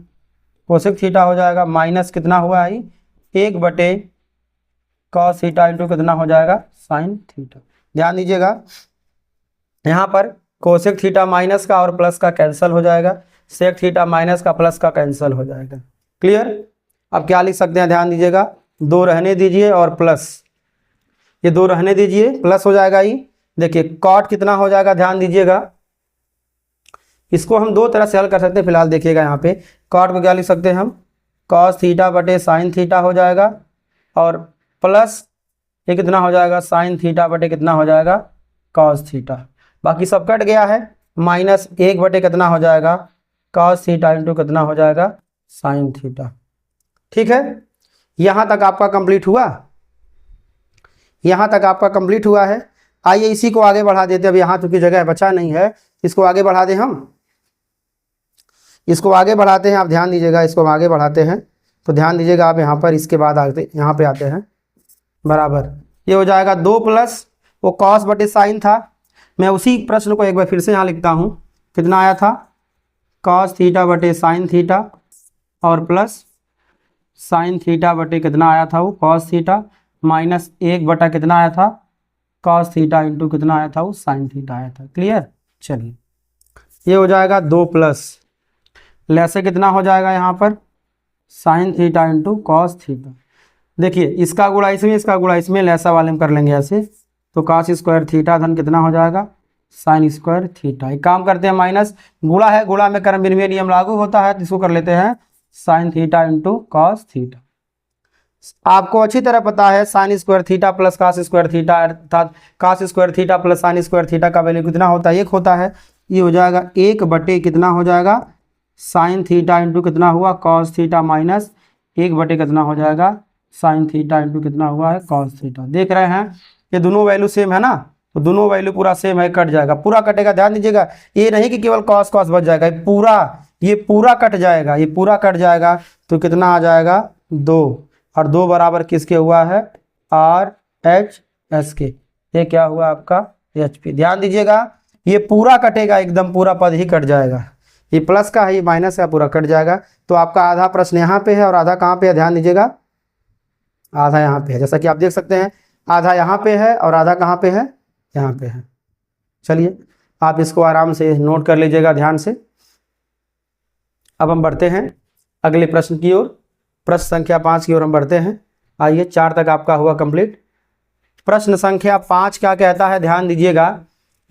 कोसेक थीटा हो जाएगा, माइनस कितना हुआ है 1 बटे cos थीटा इंटू कितना हो जाएगा साइन थीटा। ध्यान दीजिएगा यहाँ पर कोसेक थीटा माइनस का और प्लस का कैंसिल हो जाएगा, सेक थीटा माइनस का प्लस का कैंसिल हो जाएगा। क्लियर, अब क्या लिख सकते हैं, ध्यान दीजिएगा 2 रहने दीजिए और प्लस, ये 2 रहने दीजिए प्लस हो जाएगा ये। देखिए cot कितना हो जाएगा, ध्यान दीजिएगा इसको हम 2 तरह से हल कर सकते हैं। फिलहाल देखिएगा यहाँ पे cot को क्या लिख सकते हैं हम cos थीटा बटे साइन थीटा हो जाएगा, और प्लस ये कितना हो जाएगा साइन थीटा बटे कितना हो जाएगा cos थीटा। बाकी सब कट गया है, माइनस 1 बटे कितना हो जाएगा cos थीटा इंटू कितना हो जाएगा साइन थीटा। ठीक है, यहाँ तक आपका कंप्लीट हुआ, यहाँ तक आपका कंप्लीट हुआ है। आइए इसी को आगे बढ़ा देते हैं। अब यहाँ चूंकि जगह बचा नहीं है, इसको आगे बढ़ा दें हम, इसको आगे बढ़ाते हैं। आप ध्यान दीजिएगा, इसको हम आगे बढ़ाते हैं तो ध्यान दीजिएगा आप यहाँ पर, इसके बाद आते यहाँ पे आते हैं बराबर, ये हो जाएगा 2 प्लस वो कॉस बटे साइन था। मैं उसी प्रश्न को एक बार फिर से यहाँ लिखता हूँ, कितना आया था, कॉस थीटा बटे साइन थीटा और प्लस साइन थीटा बटे कितना आया था वो कॉस थीटा, माइनस 1 बटा कितना आया था कॉस थीटा इंटू कितना आया था वो साइन थीटा आया था। क्लियर। चलिए ये हो जाएगा 2 प्लस लेसे कितना हो जाएगा यहाँ पर sign theta into cos theta. देखिए इसका गुणा इसमें, इसका गुणा इसमें, लेसा वाले में कर लेंगे ऐसे, तो कॉस स्क्वायर थीटा धन कितना हो जाएगा साइन स्क्वायर थीटा। एक काम करते हैं, माइनस गुणा है, गुणा में क्रम विनिमय नियम लागू होता है, तो इसको कर लेते हैं sine theta into cos theta. आपको अच्छी तरह पता है sine square theta plus cos square theta अर्थात cos square theta plus sine square theta का वैल्यू कितना होता है 1 होता है। ये हो जाएगा 1 बटे कितना हो जाएगा साइन थीटा इंटू कितना हुआ कॉस थीटा माइनस 1 बटे कितना हो जाएगा साइन थीटा इंटू कितना हुआ है कॉस थीटा। देख रहे हैं ये दोनों वैल्यू सेम है ना, तो दोनों वैल्यू पूरा सेम है, कट जाएगा, पूरा कटेगा। ध्यान दीजिएगा ये नहीं कि केवल कॉस कॉस बच जाएगा, ये पूरा कट जाएगा, ये पूरा कट जाएगा। तो कितना आ जाएगा 2 और 2 बराबर किसके हुआ है आर एच एस के, ये क्या हुआ आपका एच पी। ध्यान दीजिएगा ये पूरा कटेगा, एकदम पूरा पद ही कट जाएगा, ये प्लस का है ये माइनस का, पूरा कट जाएगा। तो आपका आधा प्रश्न यहाँ पे है और आधा कहाँ पे है, ध्यान दीजिएगा आधा यहाँ पे है, जैसा कि आप देख सकते हैं आधा यहाँ पे है और आधा कहाँ पे है यहाँ पे है। चलिए आप इसको आराम से नोट कर लीजिएगा ध्यान से। अब हम बढ़ते हैं अगले प्रश्न की ओर, प्रश्न संख्या 5 की ओर हम बढ़ते हैं। आइए 4 तक आपका हुआ कंप्लीट। प्रश्न संख्या 5 क्या कहता है, ध्यान दीजिएगा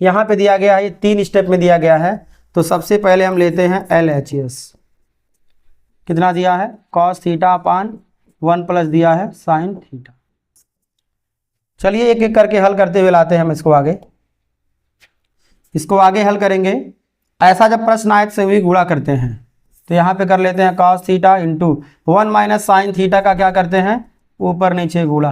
यहाँ पे दिया गया है, ये 3 स्टेप में दिया गया है। तो सबसे पहले हम लेते हैं LHS, कितना दिया है कॉस थीटा अपान 1 प्लस दिया है साइन थीटा। चलिए एक एक करके हल करते हुए लाते हैं हम इसको आगे, इसको आगे हल करेंगे। ऐसा जब प्रश्न आए तो भी गुणा करते हैं, तो यहाँ पे कर लेते हैं cos theta into 1 minus sine theta का क्या करते हैं ऊपर नीचे गुणा,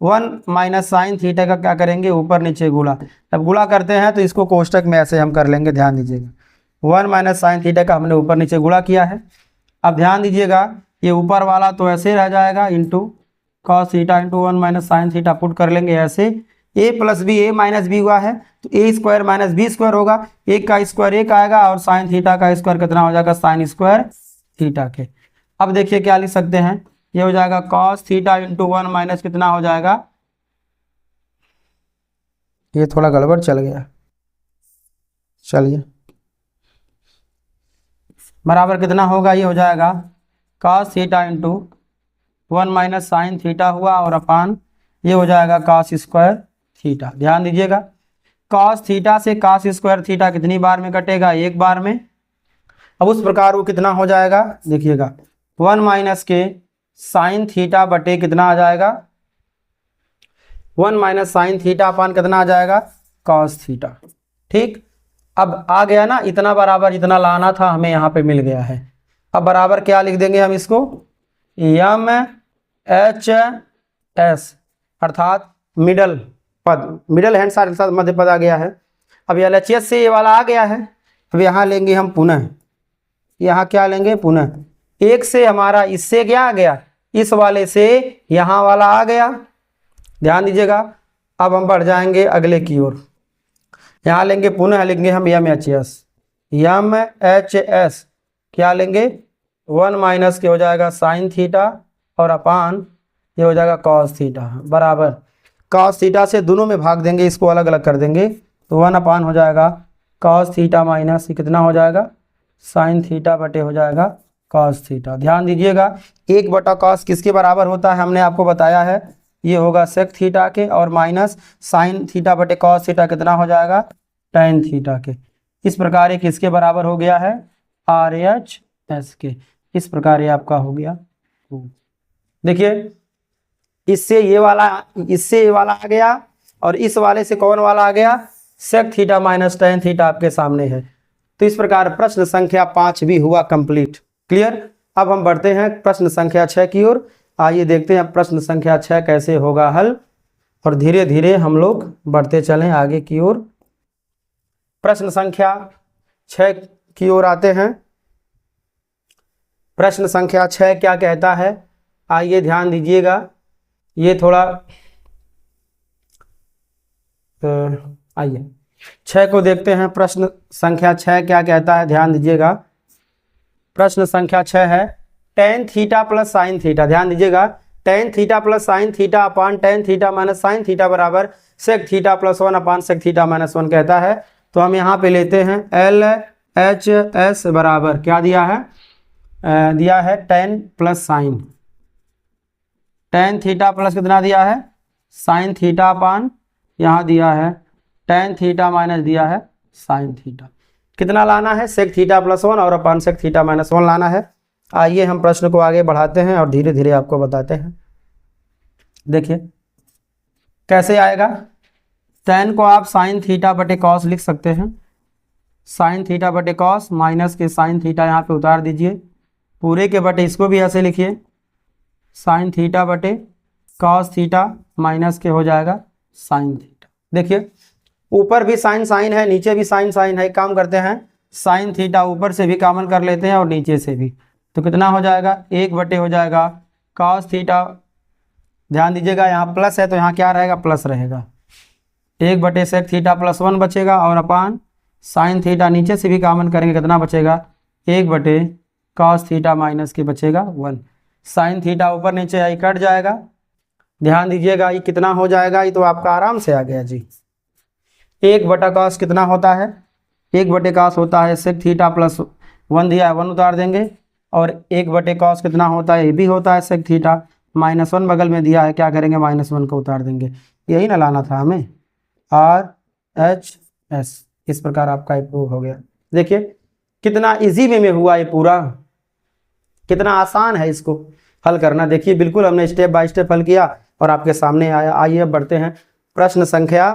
1 माइनस साइन थीटा का क्या करेंगे ऊपर नीचे गुणा। तब गुणा करते हैं तो इसको कोष्टक में ऐसे हम कर लेंगे, ध्यान दीजिएगा 1 माइनस साइन थीटा का हमने ऊपर नीचे गुणा किया है। अब ध्यान दीजिएगा ये ऊपर वाला तो ऐसे रह जाएगा into cos theta into 1 minus sine theta, put कर लेंगे ऐसे, a plus B A minus B हुआ है तो A square minus B square होगा, 1 का स्क्वायर 1 आएगा और साइन थीटा का स्क्वायर कितना हो जाएगा साइन स्क्वायर थीटा के। अब देखिए क्या लिख सकते हैं, ये हो जाएगा कॉस थीटा इंटू 1 माइनस कितना हो जाएगा, ये थोड़ा गड़बड़ चल गया, चलिए बराबर कितना होगा, ये हो जाएगा cos theta into 1 minus sine theta हुआ और अपान ये हो जाएगा कॉस स्क्वायर थीटा। ध्यान दीजिएगा कॉस थीटा से कॉस स्क्वायर थीटा कितनी बार में कटेगा, 1 बार में। अब उस प्रकार वो कितना हो जाएगा, देखिएगा 1 माइनस के साइन थीटा बटे कितना आ जाएगा 1 माइनस साइन थीटा अपान कितना आ जाएगा कॉस थीटा। ठीक, अब आ गया ना, इतना बराबर जितना लाना था हमें यहाँ पे मिल गया है। अब बराबर क्या लिख देंगे हम इसको, एम एच एस अर्थात मिडल पद, मिडल हैंड साइड अर्थात मध्य पद आ गया है। अब LHS से ये वाला आ गया है, अब यहाँ लेंगे हम पुनः, यहाँ क्या लेंगे पुनः, 1 से हमारा इससे क्या आ गया, इस वाले से यहाँ वाला आ गया। ध्यान दीजिएगा अब हम बढ़ जाएंगे अगले की ओर, यहाँ लेंगे पुनः लेंगे हम MHS, MHS क्या लेंगे 1 माइनस के हो जाएगा साइन थीटा और अपान ये हो जाएगा कॉस थीटा बराबर कॉस थीटा से दोनों में भाग देंगे, इसको अलग अलग कर देंगे तो 1 अपान हो जाएगा कॉस थीटा माइनस कितना हो जाएगा साइन थीटा बटे हो जाएगा कॉस थीटा। ध्यान दीजिएगा 1 बटा कॉस किसके बराबर होता है, हमने आपको बताया है ये होगा सेक थीटा के और माइनस साइन थीटा बटे कॉस थीटा कितना हो जाएगा टेन थीटा के। इस प्रकार ये किसके बराबर हो गया है RHS के, इस प्रकार ये आपका हो गया। देखिए इससे ये वाला आ गया और इस वाले से कौन वाला आ गया sec theta minus tan theta आपके सामने है। तो इस प्रकार प्रश्न संख्या 5 भी हुआ कंप्लीट। क्लियर। अब हम बढ़ते हैं प्रश्न संख्या 6 की ओर। आइए देखते हैं प्रश्न संख्या 6 कैसे होगा हल। और धीरे धीरे हम लोग बढ़ते चलें आगे की ओर। प्रश्न संख्या 6 की ओर आते हैं। प्रश्न संख्या 6 क्या कहता है, आइए ध्यान दीजिएगा। ये थोड़ा आइए 6 को देखते हैं। प्रश्न संख्या 6 क्या कहता है, ध्यान दीजिएगा। प्रश्न संख्या 6 है tan theta plus sine theta. ध्यान दीजिएगा, tan theta plus sine theta अपान tan theta minus sine theta बराबर sec थीटा प्लस 1 अपान sec थीटा माइनस 1 कहता है। तो हम यहाँ पे लेते हैं LHS बराबर क्या दिया है, दिया है tan plus sign, tan theta plus कितना दिया है साइन थीटा अपान यहाँ दिया है tan थीटा माइनस दिया है साइन थीटा। कितना लाना है, sec थीटा प्लस 1 और अपान sec थीटा माइनस 1 लाना है। आइए हम प्रश्न को आगे बढ़ाते हैं और धीरे धीरे आपको बताते हैं। देखिए कैसे आएगा, tan को आप साइन थीटा बटे कॉस लिख सकते हैं, साइन थीटा बटे कॉस माइनस के साइन थीटा यहाँ पे उतार दीजिए, पूरे के बटे इसको भी ऐसे लिखिए, साइन थीटा बटे कॉस थीटा माइनस के हो जाएगा साइन थीटा। देखिए ऊपर भी साइन साइन है, नीचे भी साइन साइन है। काम करते हैं, साइन थीटा ऊपर से भी कॉमन कर लेते हैं और नीचे से भी। तो कितना हो जाएगा, 1 बटे हो जाएगा कॉस थीटा। ध्यान दीजिएगा यहाँ प्लस है तो यहाँ क्या रहेगा, प्लस रहेगा। 1 बटे सेक थीटा प्लस 1 बचेगा और अपान साइन थीटा नीचे से भी कॉमन करेंगे, कितना बचेगा 1 बटे कॉस थीटा माइनस के बचेगा 1। साइन थीटा ऊपर नीचे आई कट जाएगा। ध्यान दीजिएगा ये कितना हो जाएगा, ये तो आपका आराम से आ गया जी। 1 बटा कॉस कितना होता है, 1 बटे कॉस होता है सेक थीटा प्लस 1 दिया है 1 उतार देंगे, और 1 बटे कॉस कितना होता है, ये भी होता है सेक थीटा माइनस 1 बगल में दिया है, क्या करेंगे -1 को उतार देंगे। यही ना लाना था हमें, RHS। इस प्रकार आपका प्रूव हो गया। देखिए कितना इजी वे में हुआ ये पूरा, कितना आसान है इसको हल करना। देखिए बिल्कुल हमने स्टेप बाय स्टेप हल किया और आपके सामने आया। आइए अब बढ़ते हैं प्रश्न संख्या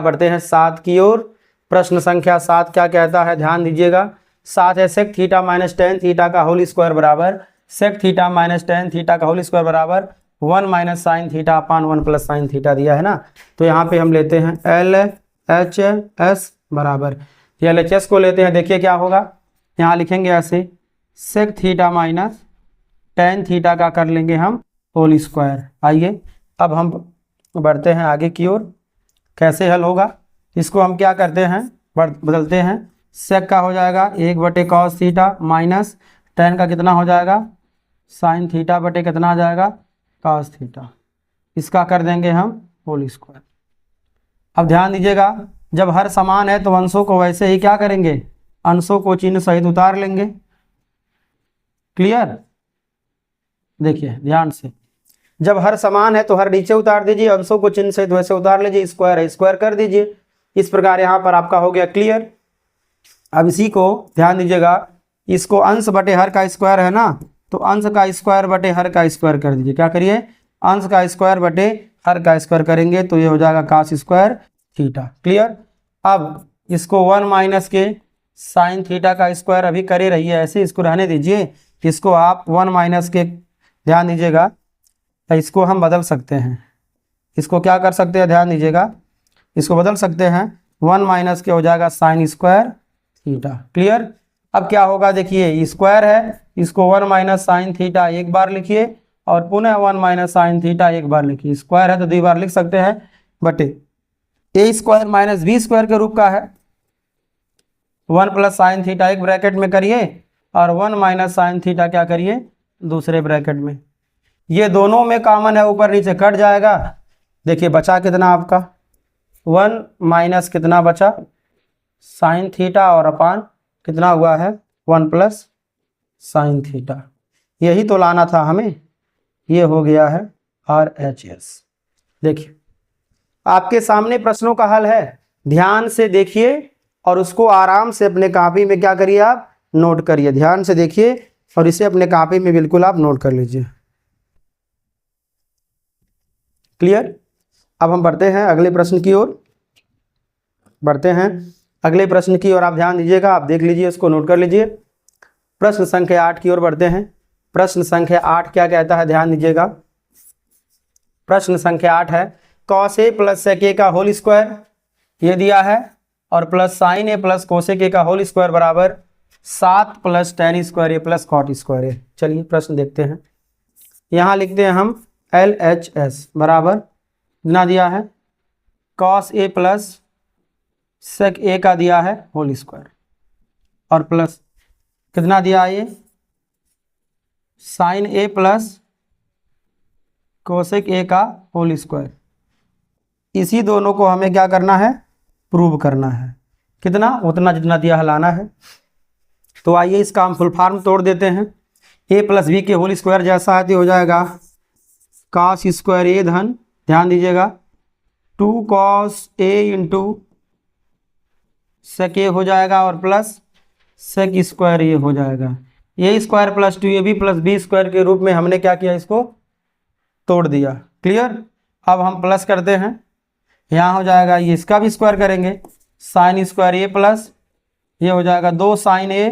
बढ़ते हैं 7 की ओर। प्रश्न संख्या 7 क्या कहता है, ध्यान दीजिएगा। 7 है sec theta minus tan theta का होल स्क्वायर बराबर sec theta minus tan theta का होल स्क्वायर बराबर 1 minus sine theta upon 1 plus sine theta दिया है ना। तो यहाँ पे हम लेते हैं LHS बराबर, ये LHS को लेते हैं। देखिए क्या होगा, यहाँ लिखेंगे ऐसे sec theta minus tan theta का कर लेंगे हम होल स्क्वायर। आइए अब हम बढ़ते हैं आगे की ओर। कैसे हल होगा, इसको हम क्या करते हैं, बदलते हैं। सेक का हो जाएगा 1 बटे कॉस थीटा माइनस टेन का कितना हो जाएगा साइन थीटा बटे कितना आ जाएगा कॉस थीटा, इसका कर देंगे हम होल स्क्वायर। अब ध्यान दीजिएगा, जब हर समान है तो अंशों को वैसे ही क्या करेंगे, अंशों को चिन्ह सहित उतार लेंगे। क्लियर, देखिए ध्यान से, जब हर समान है तो हर नीचे उतार दीजिए, अंशों को चिन्ह सहित वैसे उतार लीजिए, स्क्वायर है स्क्वायर कर दीजिए। इस प्रकार यहाँ पर आपका हो गया क्लियर। अब इसी को ध्यान दीजिएगा, इसको अंश बटे हर का स्क्वायर है ना, तो अंश का स्क्वायर बटे हर का स्क्वायर कर दीजिए। क्या करिए, अंश का स्क्वायर बटे हर का स्क्वायर करेंगे तो ये हो जाएगा cos स्क्वायर थीटा। क्लियर। अब इसको 1 माइनस के साइन थीटा का स्क्वायर अभी करे रहिए, ऐसे इसको रहने दीजिए। इसको आप 1 माइनस के, ध्यान दीजिएगा, इसको हम बदल सकते हैं। इसको क्या कर सकते हैं, ध्यान दीजिएगा, इसको बदल सकते हैं। 1 माइनस के हो जाएगा साइन स्क्वायर थीटा। क्लियर। अब क्या होगा, देखिए स्क्वायर है, इसको 1 माइनस साइन थीटा एक बार लिखिए और पुनः 1 माइनस साइन थीटा एक बार लिखिए। स्क्वायर है तो 2 बार लिख सकते हैं, बटे ए स्क्वायर माइनस बी स्क्वायर के रूप का है। 1 प्लस साइन थीटा एक ब्रैकेट में करिए और 1 माइनस साइन थीटा क्या करिए दूसरे ब्रैकेट में। ये दोनों में कॉमन है, ऊपर नीचे कट जाएगा। देखिए बचा कितना आपका 1 माइनस कितना बचा साइन थीटा और अपान कितना हुआ है 1 प्लस साइन थीटा। यही तो लाना था हमें, ये हो गया है RHS। देखिए आपके सामने प्रश्नों का हल है, ध्यान से देखिए और उसको आराम से अपने कॉपी में क्या करिए आप नोट करिए। ध्यान से देखिए और इसे अपने कॉपी में बिल्कुल आप नोट कर लीजिए। क्लियर। अब हम बढ़ते हैं अगले प्रश्न की ओर, बढ़ते हैं अगले प्रश्न की ओर। आप ध्यान दीजिएगा, आप देख लीजिए, इसको नोट कर लीजिए। प्रश्न संख्या 8 की ओर बढ़ते हैं। प्रश्न संख्या 8 क्या कहता है, ध्यान दीजिएगा। प्रश्न संख्या 8 है कॉस ए प्लस सेक ए का होल स्क्वायर ये दिया है और plus sign A plus cosec A का होल स्क्वायर बराबर 7 प्लस टेन स्क्वायर ए प्लस कॉट स्क्वायर ए। चलिए प्रश्न देखते हैं। यहाँ लिखते हैं हम LHS बराबर कितना दिया है कॉस ए प्लस सेक ए का दिया है होल स्क्वायर और प्लस कितना दिया है ये sine A plus cosec A का होल स्क्वायर। इसी दोनों को हमें क्या करना है प्रूव करना है। कितना उतना जितना दिया है लाना है। तो आइए इसका हम फुल फॉर्म तोड़ देते हैं। ए प्लस बी के होल स्क्वायर जैसा है तो हो जाएगा कॉस स्क्वायर ए धन ध्यान दीजिएगा 2 कॉस ए इंटू सेक ए हो जाएगा और प्लस सेक स्क्वायर ए हो जाएगा। A square plus 2ab plus b square के रूप में हमने क्या किया इसको तोड़ दिया। क्लियर। अब हम प्लस करते हैं यहाँ हो जाएगा ये इसका भी स्क्वायर करेंगे साइन स्क्वायर ए प्लस ये हो जाएगा 2 साइन ए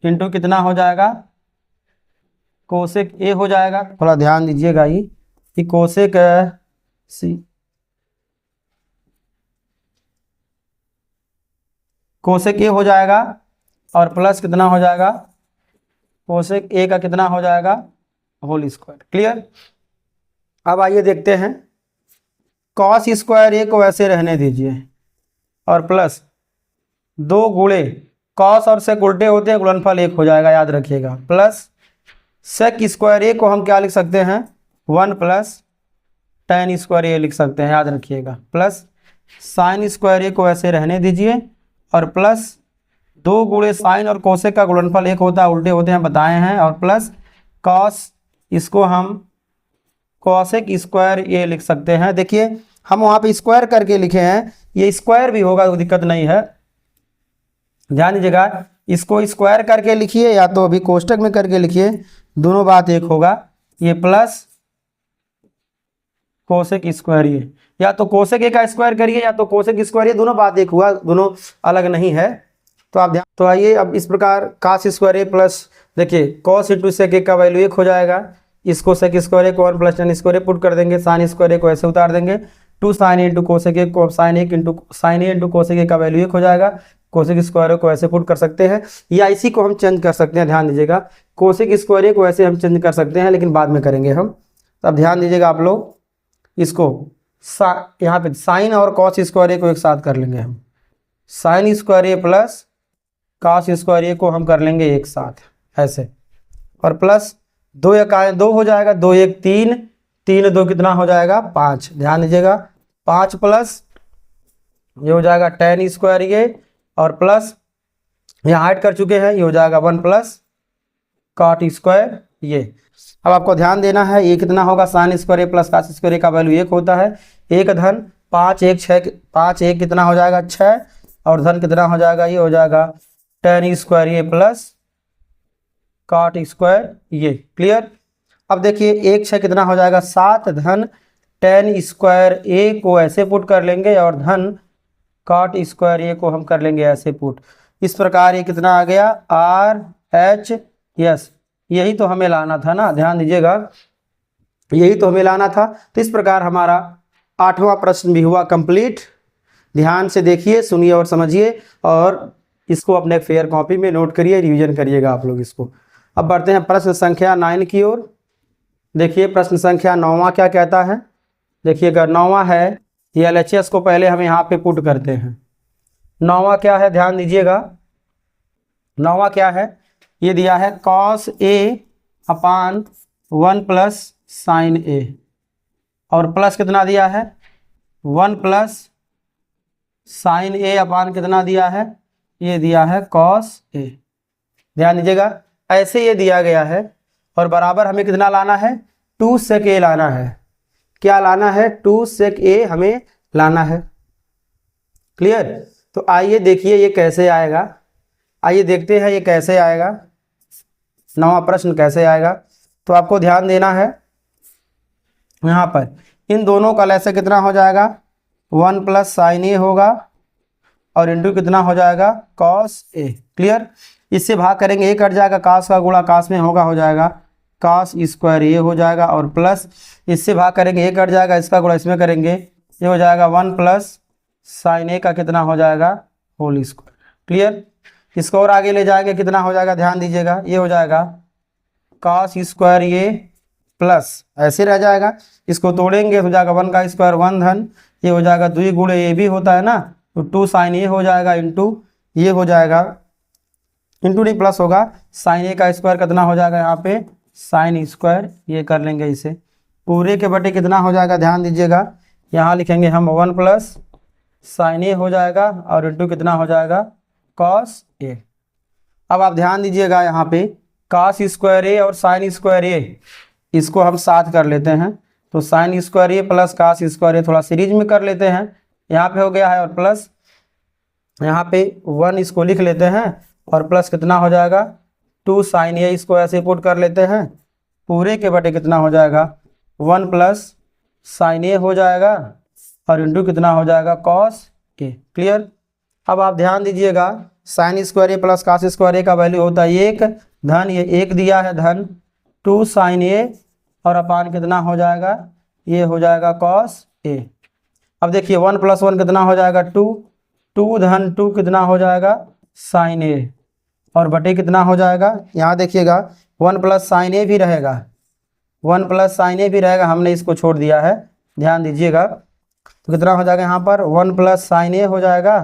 इंटू कितना हो जाएगा कोसेक ए हो जाएगा। थोड़ा ध्यान दीजिएगा ये कि कोसेक सी कोसेक ए हो जाएगा और प्लस कितना हो जाएगा कोसेक ए का कितना हो जाएगा होल स्क्वायर। क्लियर। अब आइए देखते हैं कॉस स्क्वायर ए को ऐसे रहने दीजिए और प्लस 2 गुणे कॉस और सेक उल्टे होते हैं गुणनफल 1 हो जाएगा याद रखिएगा प्लस सेक स्क्वायर ए को हम क्या लिख सकते हैं 1 प्लस टेन स्क्वायर ए लिख सकते हैं याद रखिएगा प्लस साइन स्क्वायर ए को ऐसे रहने दीजिए और प्लस 2 गुणे साइन और कोसेक का गुणनफल 1 होता है उल्टे होते हैं बताए हैं और प्लस कॉस इसको हम कोसेक स्क्वायर ए लिख सकते हैं। देखिए हम वहाँ पे स्क्वायर करके लिखे हैं ये स्क्वायर भी होगा कोई दिक्कत नहीं है। ध्यान दीजिएगा इसको स्क्वायर करके लिखिए या तो अभी कोष्टक में करके लिखिए दोनों बात एक होगा। ये प्लस कोसेक स्क्वायर ए या तो कोसेक ए का स्क्वायर करिए या तो कोसेक स्क्वायर ए दोनों बात एक हुआ दोनों अलग नहीं है। तो आप ध्यान तो आइए अब इस प्रकार कास स्क्वायर ए प्लस देखिए कॉस इंटू सेक ए का वैल्यू 1 हो जाएगा। इसको सेक स्क्वायर ए को 1 प्लस टेन स्क्वायर ए पुट कर देंगे साइन स्क्वायर ए को ऐसे उतार देंगे 2 sine A into cosec A को sine 1 into sine A into cosec A का वैल्यू 1 हो जाएगा। कोसेक स्क्वायर ए को ऐसे पुट कर सकते हैं या इसी को हम चेंज कर सकते हैं। ध्यान दीजिएगा कोसेक स्क्वायर ए को ऐसे हम चेंज कर सकते हैं लेकिन बाद में करेंगे हम। तो अब ध्यान दीजिएगा आप लोग इसको यहाँ पे साइन और कॉस स्क्वायर ए को एक साथ कर लेंगे हम साइन स्क्वायर ए प्लस कॉस स्क्वायर ए को हम कर लेंगे एक साथ ऐसे और प्लस 2 1 2 हो जाएगा 2 1 3 3 2 कितना हो जाएगा 5। ध्यान दीजिएगा 5 प्लस ये हो जाएगा टेन स्क्वायर ए और प्लस यहाँ ऐड कर चुके हैं ये हो जाएगा 1 प्लस कॉट स्क्वायर ये। अब आपको ध्यान देना है ये कितना होगा साइन स्क्वायर ए प्लस कॉस स्क्वायर ए का वैल्यू 1 होता है 1 धन 5 1 6 5 1 कितना हो जाएगा 6 और धन कितना हो जाएगा ये हो जाएगा टेन स्क्वायर ए प्लस कॉट स्क्वायर ये। क्लियर। अब देखिए 1 6 कितना हो जाएगा 7 धन टेन स्क्वायर ए को ऐसे पुट कर लेंगे और धन कॉट स्क्वायर ए को हम कर लेंगे ऐसे पुट। इस प्रकार ये कितना आ गया RHS यही तो हमें लाना था ना। ध्यान दीजिएगा यही तो हमें लाना था। तो इस प्रकार हमारा 8वां प्रश्न भी हुआ कंप्लीट। ध्यान से देखिए सुनिए और समझिए और इसको अपने फेयर कॉपी में नोट करिए रिवीजन करिएगा आप लोग इसको। अब बढ़ते हैं प्रश्न संख्या 9 की ओर। देखिए प्रश्न संख्या 9वां क्या कहता है देखिएगा 9वां है ये LHS को पहले हम यहाँ पे पुट करते हैं। 9वां क्या है ध्यान दीजिएगा 9वां क्या है ये दिया है cos A upon 1 plus sign ए और प्लस कितना दिया है 1 प्लस साइन ए अपान कितना दिया है ये दिया है कॉस ए। ध्यान दीजिएगा ऐसे ये दिया गया है और बराबर हमें कितना लाना है 2 सेक ए लाना है। क्या लाना है 2 सेक ए हमें लाना है। क्लियर। तो आइए देखिए ये कैसे आएगा। आइए देखते हैं ये कैसे आएगा 9वां प्रश्न कैसे आएगा। तो आपको ध्यान देना है यहाँ पर इन दोनों का लैसे कितना हो जाएगा 1 प्लस साइन ए होगा और इंटू कितना हो जाएगा कॉस ए। क्लियर। इससे भाग करेंगे ए कट जाएगा कास का गुणा कास में होगा हो जाएगा cos स्क्वायर ए हो जाएगा और प्लस इससे भाग करेंगे ए कट जाएगा, इसका गुणा इसमें करेंगे, ये हो जाएगा 1 प्लस साइन ए का कितना हो जाएगा होल स्क्वायर। क्लियर। इसको और आगे ले जाएंगे कितना हो जाएगा ध्यान दीजिएगा, ये हो जाएगा cos स्क्वायर ए प्लस ऐसे रह जाएगा, इसको तोड़ेंगे हो जाएगा 1 का स्क्वायर 1 धन, ये हो जाएगा 2 गुणे ए भी होता है ना, तो 2 साइन ए हो जाएगा इंटू ये हो जाएगा, इंटू नहीं प्लस होगा, साइन ए का स्क्वायर कितना हो जाएगा यहाँ पे साइन स्क्वायर, ये कर लेंगे इसे, पूरे के बटे कितना हो जाएगा ध्यान दीजिएगा, यहाँ लिखेंगे हम 1 प्लस साइन ए हो जाएगा और इंटू कितना हो जाएगा कॉस ए। अब आप ध्यान दीजिएगा यहाँ पे कॉस स्क्वायर ए और साइन स्क्वायर ए इसको हम साथ कर लेते हैं, तो साइन स्क्वायर ए प्लस कॉस स्क्वायर ए थोड़ा सीरीज में कर लेते हैं, यहाँ पे हो गया है और प्लस यहाँ पे 1 इसको लिख लेते हैं और प्लस कितना हो जाएगा 2 साइन ए, इसको ऐसे पुट कर लेते हैं, पूरे के बटे कितना हो जाएगा 1 प्लस साइन ए हो जाएगा और इंटू कितना हो जाएगा कॉस ए। क्लियर। अब आप ध्यान दीजिएगा साइन स्क्वायर ए प्लस कॉस स्क्वायर ए का वैल्यू होता है 1 धन, ये 1 दिया है धन 2 साइन ए और अपान कितना हो जाएगा, ये हो जाएगा कॉस ए। अब देखिए 1 प्लस 1 कितना हो जाएगा 2, 2 धन 2 कितना हो जाएगा साइन ए और बटे कितना हो जाएगा, यहाँ देखिएगा 1 प्लस साइन ए भी रहेगा, 1 प्लस साइन ए भी रहेगा, हमने इसको छोड़ दिया है ध्यान दीजिएगा, तो कितना हो जाएगा यहाँ पर 1 प्लस साइन ए हो जाएगा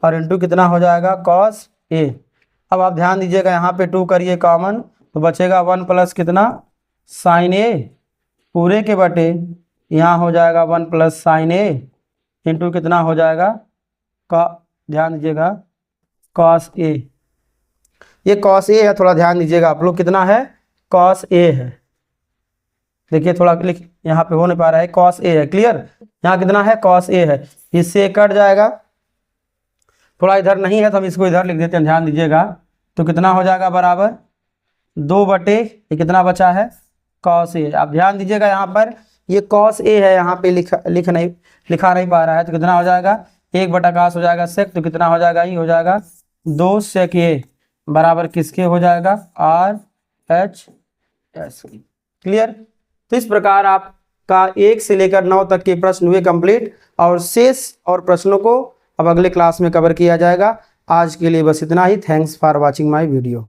और इंटू कितना हो जाएगा कॉस ए। अब आप ध्यान दीजिएगा यहाँ पे 2 करिए कॉमन, तो बचेगा 1 प्लस कितना साइन ए पूरे के बटे यहाँ हो जाएगा 1 प्लस साइन ए इंटू कितना हो जाएगा का, ध्यान दीजिएगा कॉस ए, ये कॉस ए है, थोड़ा ध्यान दीजिएगा आप लोग, कितना है कॉस ए है, देखिए थोड़ा क्लिक यहाँ पे हो नहीं पा रहा है, कॉस ए है। क्लियर। यहाँ कितना है कॉस ए है, इससे कट जाएगा, थोड़ा इधर नहीं है तो हम इसको इधर लिख देते हैं, ध्यान दीजिएगा, तो कितना हो जाएगा बराबर 2 बटे ये कितना बचा है कॉस ए। आप ध्यान दीजिएगा यहाँ पर ये कॉस ए है, यहाँ पे लिखा नहीं पा रहा है, तो कितना हो जाएगा 1 बटा कॉस हो जाएगा सेक, तो कितना हो जाएगा ये हो जाएगा 2 सेक ए बराबर किसके हो जाएगा आर एच एस। क्लियर। तो इस प्रकार आपका 1 से लेकर 9 तक के प्रश्न हुए कंप्लीट और शेष और प्रश्नों को अब अगले क्लास में कवर किया जाएगा। आज के लिए बस इतना ही। Thanks for watching my video.